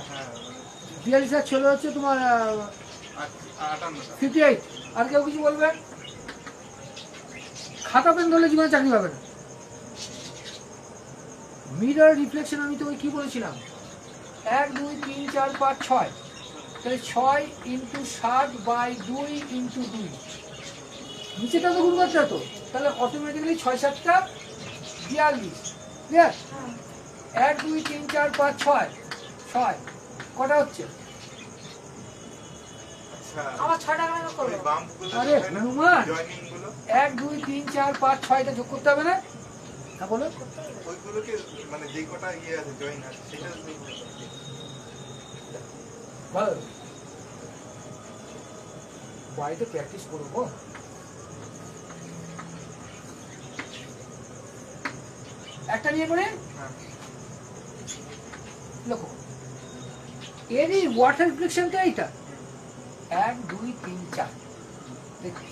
42 আর 16 হচ্ছে তোমার 58। আর কেউ কিছু বলবে? খাতা পেন ধরলে জীবনে চাকরি পাবে না। মিরর রিফ্লেকশন আমি তোকে কি বলেছিলাম? 1 2 3 4 5 6, তাহলে 6 × 7/2 × 2, নিচেটা তো গুণ করতে হতো, তাহলে অটোমেটিক্যালি 6 7টা 42। ক্লিয়ার? 1 2 3 4 5 6 6 কটা হচ্ছে? আমার 6 টাকা করে করব। আরে হনুমান, 1 2 3 4 5 6টা যোগ করতে হবে না? হ্যাঁ বলো। ওইগুলোকে মানে যে কটা ইয়ে আছে জয়েন আছে সেটা ভালো, বাড়িতে প্র্যাকটিস করবো। একটা নিয়ে করে লক্ষ্য, এরই ওয়াটার রিফ্লেকশনটা এইটা 1 2 3 4,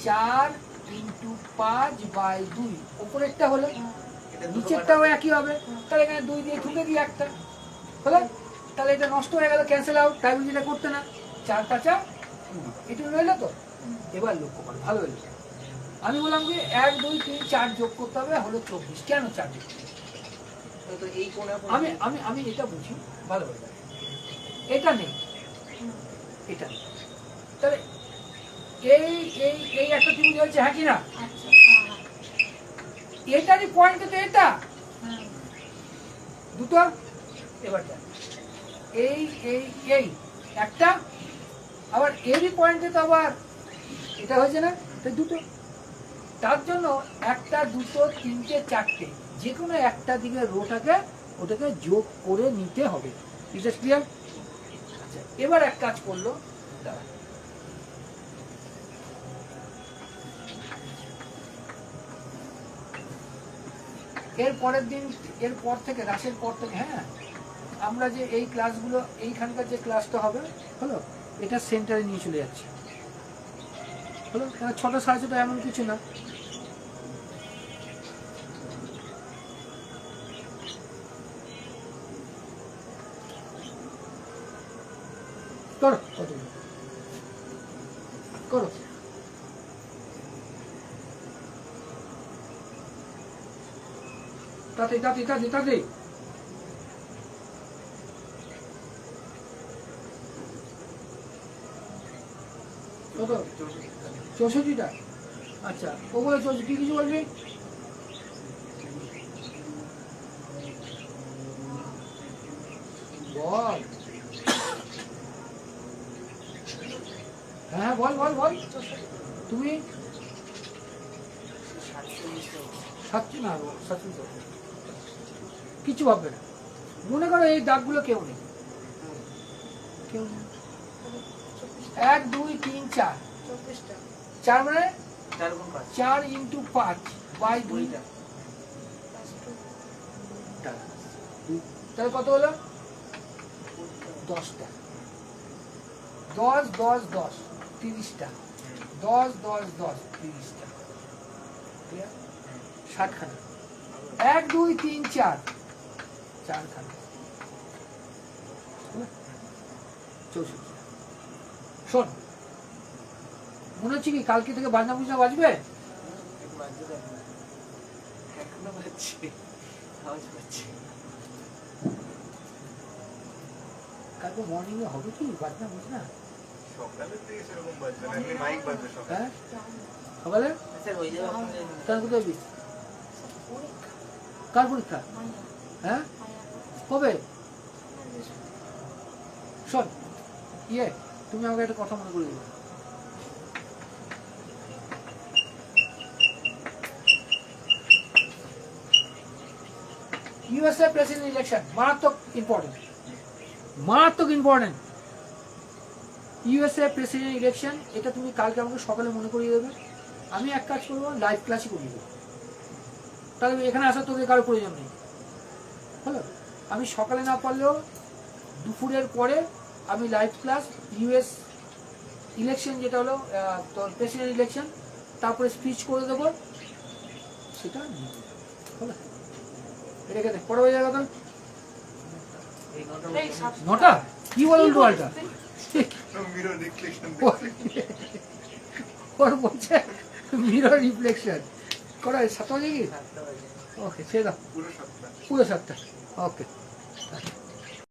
4 × 5/2, উপরেরটা হলো, নিচেরটাও একই হবে, তাহলে এখানে 2 দিয়ে ঠুকে দিই একটা হলো, তাহলে এটা নষ্ট হয়ে গেল, ক্যান্সেল আউট, তাই বুঝি এটা করতে না। 4 5 20, এটা রইলো তো। এবার লক্ষ্য করো, ভালো হলো। আমি বললাম কি 1 2 3 4 যোগ করতে হবে, হলো 24। কেন 4 যোগ? আমি আমি আমি এটা বুঝি ভালো হয়ে যাবে। এটা নেই, এটা নেই, তাহলে এই এই এই একটা ত্রিভুজ হয়েছে, হ্যাঁ কি না? আচ্ছা, এটারই পয়েন্ট তো এটা দুটো। এবার দেখ, এই এই এই একটা, আবার এরই পয়েন্টে তো আবার এটা হয়েছে না, এটা দুটো। তার জন্য একটা, দুটো, তিনটে, চারটে, যে কোনো একটা দিকে রোটাকে ওটাকে যোগ করে নিতে হবে। Is it clear? আচ্ছা, এবার এক কাজ করলো, দাঁড়া। এর পরের দিন, এর পর থেকে, রাশের পর থেকে, হ্যাঁ, আমরা যে এই ক্লাসগুলো, এইখানকার যে ক্লাসটা হবে, হলো, এটা সেন্টারে নিয়ে চলে যাচ্ছে, হলো। 6টা 6:30 এমন কিছু না। করো, কতগুলো করো। তাড়াতাড়ি তাড়াতাড়ি তাড়াতাড়ি তাড়াতাড়ি। কত? 64টা। আচ্ছা, ওগুলো 64, কি কিছু বলবি? বল। হ্যাঁ বল বল বল। তুমি 7 না, 7 কিছু ভাববে না। মনে করো এই দাগগুলো কেউ নেই, কেউ নেই। 1 2 3 4, 24টা 4 মানে 4 গুণ 5 4 × 5 বাই 2, তাহলে কত হলো? 10টা। 10 10 10 30টা। 10 10 10 30টা। 60 খানা। 1 2 3 4, 4 খানা। 64। শোন, মনে হচ্ছে কি কালকে থেকে বাজনা বুঝনা বাজবে? এখনো বাজছে, আওয়াজ পাচ্ছি। কালকে মর্নিং এ হবে কি বাজনা বুঝনা? সকালের দিকে সেরকম বাজবে না, এমনি মাইক বাজবে সকালে। হ্যাঁ, সকালে স্যার ওই জায়গায় আপনাদের তার কোথায় যাবি? পরীক্ষা কার পরীক্ষা? মায়া হ্যাঁ, মায়া কবে? শোন, তুমি আমাকে একটা কথা মনে করে দিবে। ইউএসএ প্রেসিডেন্ট ইলেকশন মারাত্মক ইম্পর্টেন্ট, মারাত্মক ইম্পর্টেন্ট। ইউএসএ প্রেসিডেন্ট ইলেকশন, এটা তুমি কালকে আমাকে সকালে মনে করিয়ে দেবে। আমি এক কাজ করবো, লাইভ ক্লাসই করিয়ে দেবো, তাহলে এখানে আসার তোদের কারো প্রয়োজন নেই। হলো, আমি সকালে না পারলেও দুপুরের পরে আমি লাইভ ক্লাস, ইউএস ইলেকশন যেটা হলো তোর প্রেসিডেন্ট ইলেকশন, তারপরে স্পিচ করে দেবো, সেটা নিয়ে নেবো। হলো, রেখে দে, পরে হয়ে যাবে তো এই ঘন্টা এই 9টা। কি বল উল্টো পাল্টা? মিরর রিফ্লেকশন ওর বলছে মিরর রিফ্লেকশন করা 7 বাজে কি? 7টা বাজে। ওকে, ছেড়ে দাও, পুরো 7টা। পুরো 7টা। ওকে।